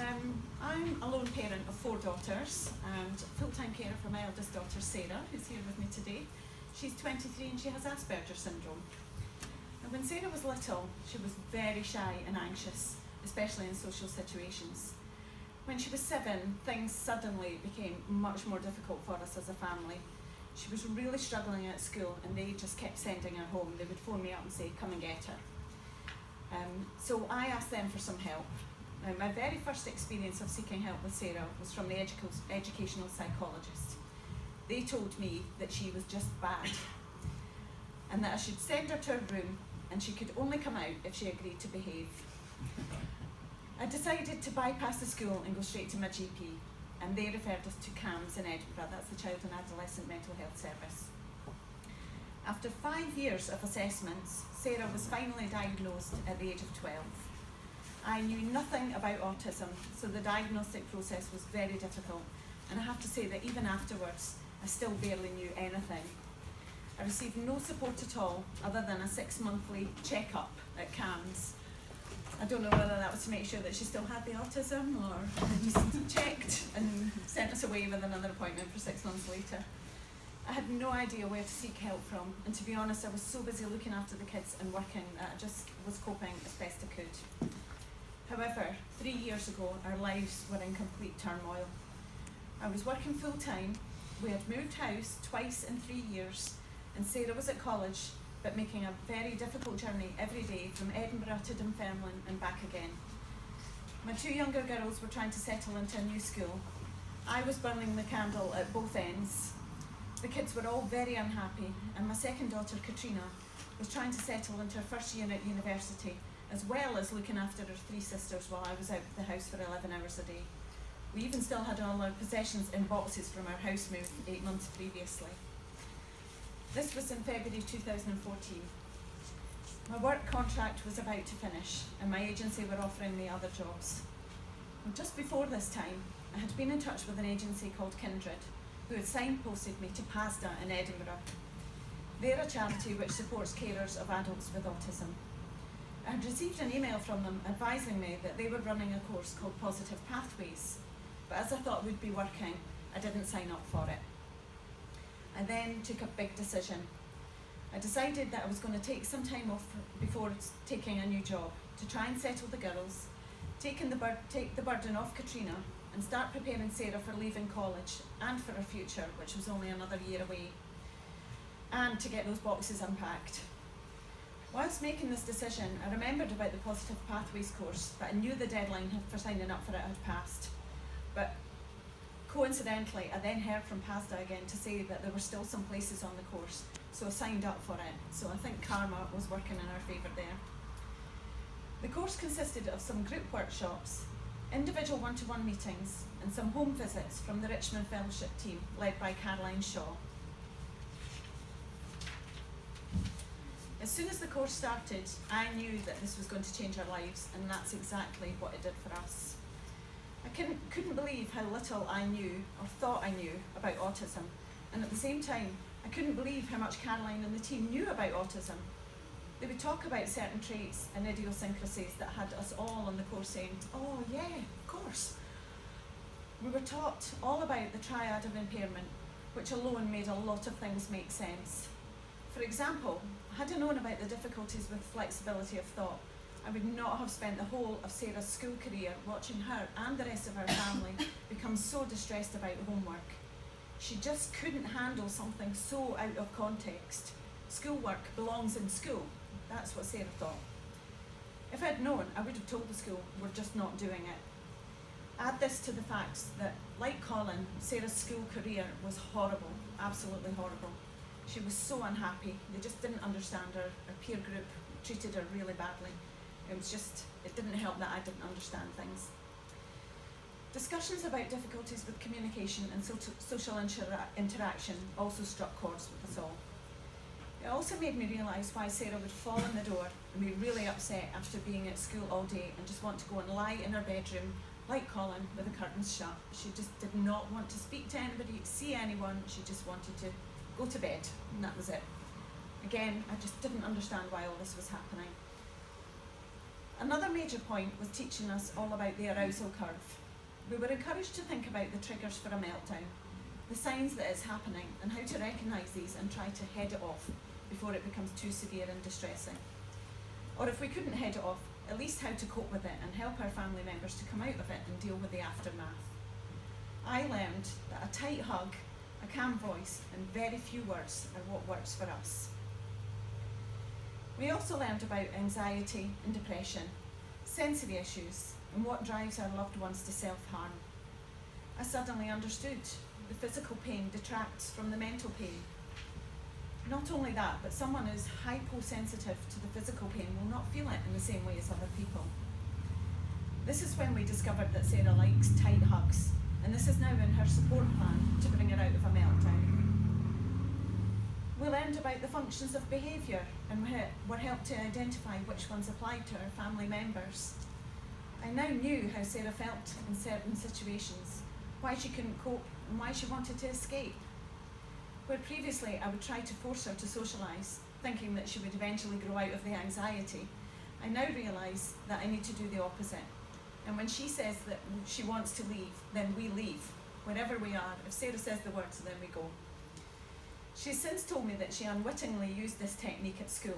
I'm a lone parent of 4 daughters and full-time carer for my eldest daughter Sarah, who's here with me today. She's 23 and she has Asperger's syndrome. And when Sarah was little, she was very shy and anxious, especially in social situations. When she was 7, things suddenly became much more difficult for us as a family. She was really struggling at school and they just kept sending her home. They would phone me up and say, come and get her. So I asked them for some help. My very first experience of seeking help with Sarah was from the educational psychologist. They told me that she was just bad and that I should send her to her room and she could only come out if she agreed to behave. I decided to bypass the school and go straight to my GP, and they referred us to CAMS in Edinburgh. That's the Child and Adolescent Mental Health Service. After 5 years of assessments, Sarah was finally diagnosed at the age of 12. I knew nothing about autism, so the diagnostic process was very difficult, and I have to say that even afterwards, I still barely knew anything. I received no support at all, other than a 6-monthly checkup at CAMS. I don't know whether that was to make sure that she still had the autism, or they just checked and sent us away with another appointment for 6 months later. I had no idea where to seek help from, and to be honest, I was so busy looking after the kids and working that I just was coping as best I could. However, 3 years ago, our lives were in complete turmoil. I was working full-time, we had moved house twice in 3 years, and Sarah was at college, but making a very difficult journey every day from Edinburgh to Dunfermline and back again. My 2 younger girls were trying to settle into a new school. I was burning the candle at both ends. The kids were all very unhappy, and my second daughter, Katrina, was trying to settle into her first year at university, as well as looking after her 3 sisters while I was out of the house for 11 hours a day. We even still had all our possessions in boxes from our house move 8 months previously. This was in February 2014. My work contract was about to finish, and my agency were offering me other jobs. And just before this time, I had been in touch with an agency called Kindred, who had signposted me to PASDA in Edinburgh. They're a charity which supports carers of adults with autism. I had received an email from them advising me that they were running a course called Positive Pathways, but as I thought would be working, I didn't sign up for it. I then took a big decision. I decided that I was going to take some time off before taking a new job to try and settle the girls, take the burden off Katrina, and start preparing Sarah for leaving college and for her future, which was only another year away, and to get those boxes unpacked. Whilst making this decision, I remembered about the Positive Pathways course, but I knew the deadline for signing up for it had passed. But coincidentally, I then heard from PASDA again to say that there were still some places on the course, so I signed up for it. So I think karma was working in our favour there. The course consisted of some group workshops, individual one-to-one meetings, and some home visits from the Richmond Fellowship team led by Caroline Shaw. As soon as the course started, I knew that this was going to change our lives, and that's exactly what it did for us. I couldn't believe how little I knew, or thought I knew, about autism, and at the same time, I couldn't believe how much Caroline and the team knew about autism. They would talk about certain traits and idiosyncrasies that had us all on the course saying, oh yeah, of course. We were taught all about the triad of impairment, which alone made a lot of things make sense. For example, had I known about the difficulties with flexibility of thought, I would not have spent the whole of Sarah's school career watching her and the rest of her family become so distressed about homework. She just couldn't handle something so out of context. Schoolwork belongs in school. That's what Sarah thought. If I'd known, I would have told the school we're just not doing it. Add this to the fact that, like Colin, Sarah's school career was horrible, absolutely horrible. She was so unhappy. They just didn't understand her. Her peer group treated her really badly. It didn't help that I didn't understand things. Discussions about difficulties with communication and social interaction also struck chords with us all. It also made me realise why Sarah would fall in the door and be really upset after being at school all day and just want to go and lie in her bedroom, like Colin, with the curtains shut. She just did not want to speak to anybody, see anyone. She just wanted to go to bed, and that was it. Again, I just didn't understand why all this was happening. Another major point was teaching us all about the arousal curve. We were encouraged to think about the triggers for a meltdown, the signs that it's happening, and how to recognise these and try to head it off before it becomes too severe and distressing. Or if we couldn't head it off, at least how to cope with it and help our family members to come out of it and deal with the aftermath. I learned that a tight hug, a calm voice, and very few words are what works for us. We also learned about anxiety and depression, sensory issues, and what drives our loved ones to self-harm. I suddenly understood the physical pain detracts from the mental pain. Not only that, but someone who's hyposensitive to the physical pain will not feel it in the same way as other people. This is when we discovered that Sarah likes tight hugs, and this is now in her support plan to bring her out of a meltdown. We learned about the functions of behaviour and were helped to identify which ones applied to our family members. I now knew how Sarah felt in certain situations, why she couldn't cope, and why she wanted to escape. Where previously I would try to force her to socialise, thinking that she would eventually grow out of the anxiety, I now realise that I need to do the opposite. And when she says that she wants to leave, then we leave. Wherever we are, if Sarah says the words, then we go. She's since told me that she unwittingly used this technique at school.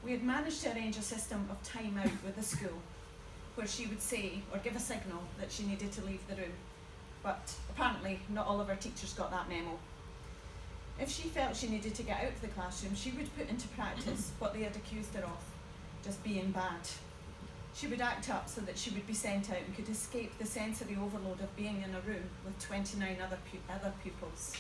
We had managed to arrange a system of time out with the school, where she would say or give a signal that she needed to leave the room. But apparently not all of our teachers got that memo. If she felt she needed to get out of the classroom, she would put into practice what they had accused her of, just being bad. She would act up so that she would be sent out and could escape the sensory overload of being in a room with 29 other pupils.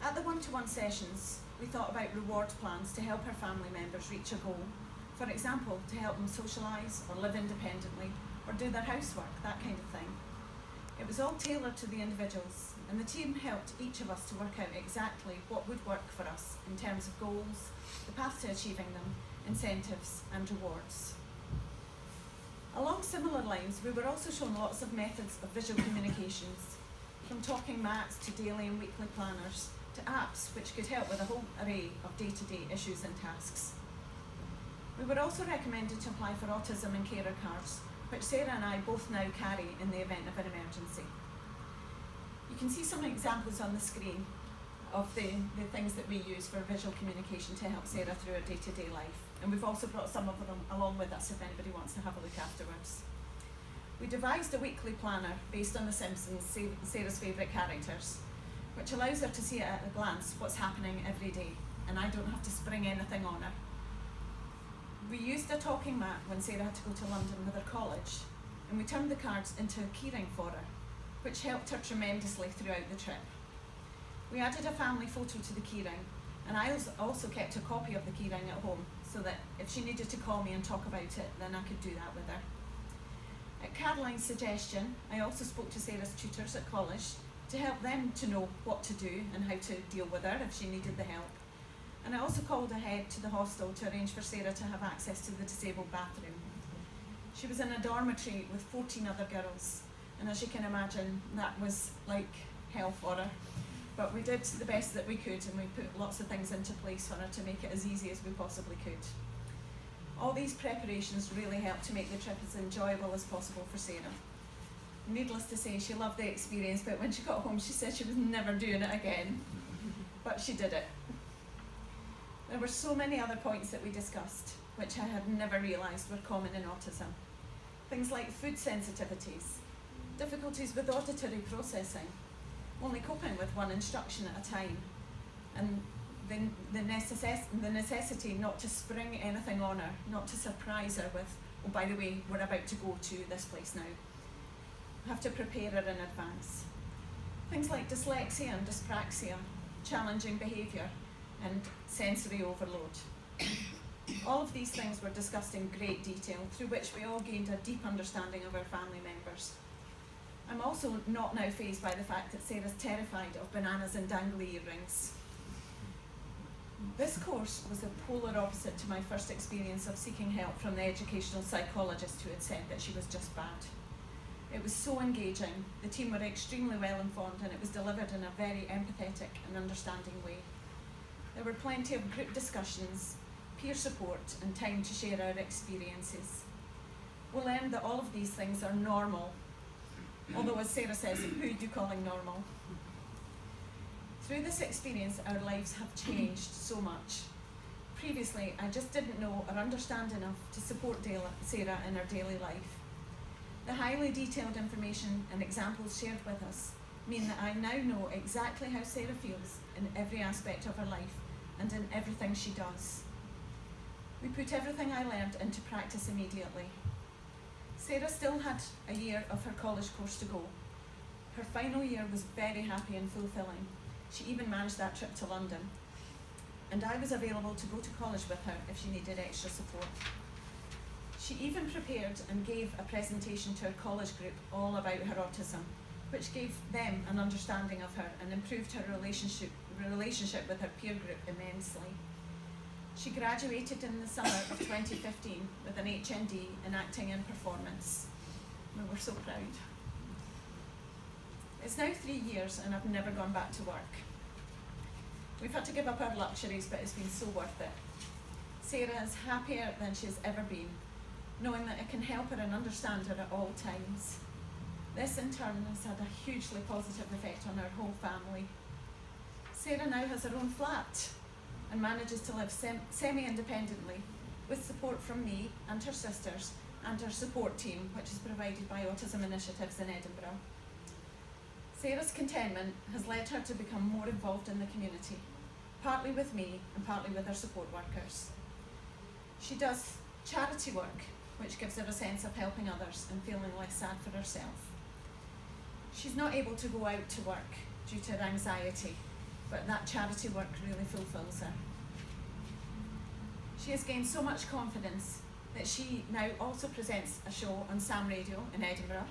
At the one-to-one sessions, we thought about reward plans to help our family members reach a goal. For example, to help them socialise or live independently or do their housework, that kind of thing. It was all tailored to the individuals, and the team helped each of us to work out exactly what would work for us in terms of goals, the path to achieving them, incentives and rewards. Along similar lines, we were also shown lots of methods of visual communications, from talking mats to daily and weekly planners, to apps which could help with a whole array of day-to-day issues and tasks. We were also recommended to apply for autism and carer cards, which Sarah and I both now carry in the event of an emergency. You can see some examples on the screen of the things that we use for visual communication to help Sarah through her day-to-day life. And we've also brought some of them along with us if anybody wants to have a look afterwards. We devised a weekly planner based on The Simpsons, Sarah's favourite characters, which allows her to see at a glance what's happening every day, and I don't have to spring anything on her. We used a talking mat when Sarah had to go to London with her college, and we turned the cards into a keyring for her, which helped her tremendously throughout the trip. We added a family photo to the keyring, and I also kept a copy of the keyring at home, so that if she needed to call me and talk about it, then I could do that with her. At Caroline's suggestion, I also spoke to Sarah's tutors at college to help them to know what to do and how to deal with her if she needed the help. And I also called ahead to the hostel to arrange for Sarah to have access to the disabled bathroom. She was in a dormitory with 14 other girls, and as you can imagine, that was like hell for her. But we did the best that we could, and we put lots of things into place for her to make it as easy as we possibly could. All these preparations really helped to make the trip as enjoyable as possible for Sarah. Needless to say, she loved the experience, but when she got home, she said she was never doing it again. But she did it. There were so many other points that we discussed, which I had never realised were common in autism. Things like food sensitivities, difficulties with auditory processing, only coping with one instruction at a time, and the necessity not to spring anything on her, not to surprise her with, oh, by the way, we're about to go to this place now. Have to prepare her in advance. Things like dyslexia and dyspraxia, challenging behaviour, and sensory overload. All of these things were discussed in great detail, through which we all gained a deep understanding of our family members. I'm also not now fazed by the fact that Sarah's terrified of bananas and dangly earrings. This course was the polar opposite to my first experience of seeking help from the educational psychologist who had said that she was just bad. It was so engaging, the team were extremely well informed, and it was delivered in a very empathetic and understanding way. There were plenty of group discussions, peer support, and time to share our experiences. We learned that all of these things are normal, although as Sarah says, who are you calling normal? Through this experience, our lives have changed so much. Previously, I just didn't know or understand enough to support Sarah in her daily life. The highly detailed information and examples shared with us mean that I now know exactly how Sarah feels in every aspect of her life and in everything she does. We put everything I learned into practice immediately. Sarah still had a year of her college course to go. Her final year was very happy and fulfilling. She even managed that trip to London. And I was available to go to college with her if she needed extra support. She even prepared and gave a presentation to her college group all about her autism, which gave them an understanding of her and improved her relationship with her peer group immensely. She graduated in the summer of 2015 with an HND in acting and performance. We were so proud. It's now 3 years and I've never gone back to work. We've had to give up our luxuries, but it's been so worth it. Sarah is happier than she's ever been, knowing that I can help her and understand her at all times. This in turn has had a hugely positive effect on our whole family. Sarah now has her own flat and manages to live semi-independently with support from me and her sisters and her support team, which is provided by Autism Initiatives in Edinburgh. Sarah's contentment has led her to become more involved in the community, partly with me and partly with her support workers. She does charity work, which gives her a sense of helping others and feeling less sad for herself. She's not able to go out to work due to her anxiety, but that charity work really fulfills her. She has gained so much confidence that she now also presents a show on Sam Radio in Edinburgh,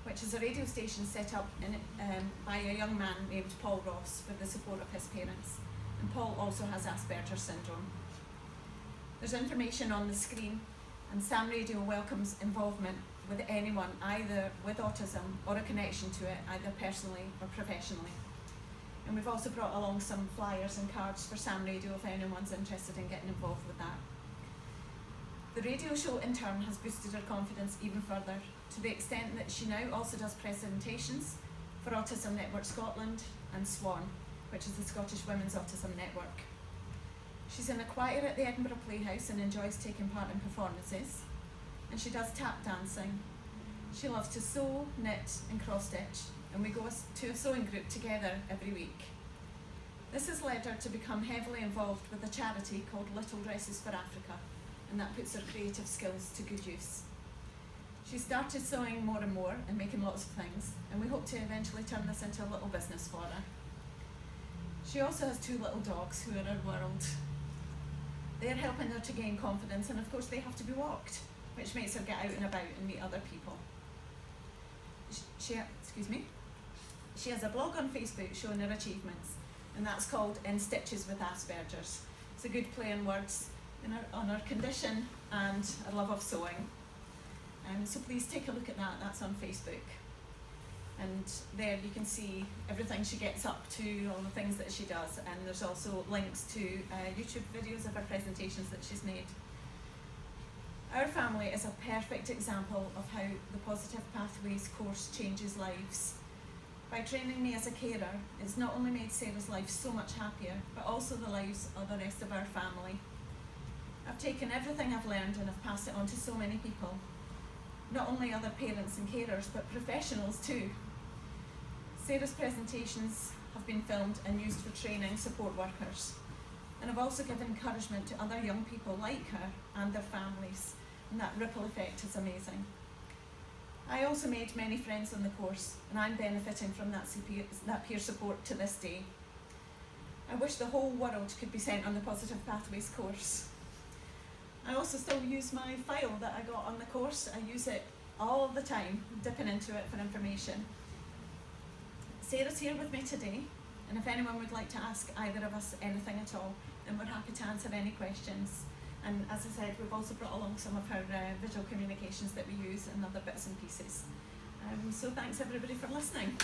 which is a radio station set up by a young man named Paul Ross with the support of his parents. And Paul also has Asperger's syndrome. There's information on the screen, and Sam Radio welcomes involvement with anyone either with autism or a connection to it, either personally or professionally. And we've also brought along some flyers and cards for Sam Radio if anyone's interested in getting involved with that. The radio show in turn has boosted her confidence even further, to the extent that she now also does presentations for Autism Network Scotland and SWAN, which is the Scottish Women's Autism Network. She's in a choir at the Edinburgh Playhouse and enjoys taking part in performances, and she does tap dancing. She loves to sew, knit and cross-stitch, and we go to a sewing group together every week. This has led her to become heavily involved with a charity called Little Dresses for Africa, and that puts her creative skills to good use. She started sewing more and more and making lots of things, and we hope to eventually turn this into a little business for her. She also has 2 little dogs who are her world. They're helping her to gain confidence, and of course they have to be walked, which makes her get out and about and meet other people. She has a blog on Facebook showing her achievements, and that's called In Stitches with Asperger's. It's a good play on words on her condition and her love of sewing. So please take a look at that, that's on Facebook. And there you can see everything she gets up to, all the things that she does, and there's also links to YouTube videos of her presentations that she's made. Our family is a perfect example of how the Positive Pathways course changes lives. By training me as a carer, it's not only made Sarah's life so much happier, but also the lives of the rest of our family. I've taken everything I've learned and have passed it on to so many people. Not only other parents and carers, but professionals too. Sarah's presentations have been filmed and used for training support workers. And I've also given encouragement to other young people like her and their families, and that ripple effect is amazing. I also made many friends on the course, and I'm benefiting from that peer support to this day. I wish the whole world could be sent on the Positive Pathways course. I also still use my file that I got on the course. I use it all the time, dipping into it for information. Sarah's here with me today, and if anyone would like to ask either of us anything at all, then we're happy to answer any questions. And as I said, we've also brought along some of her visual communications that we use and other bits and pieces. So thanks everybody for listening.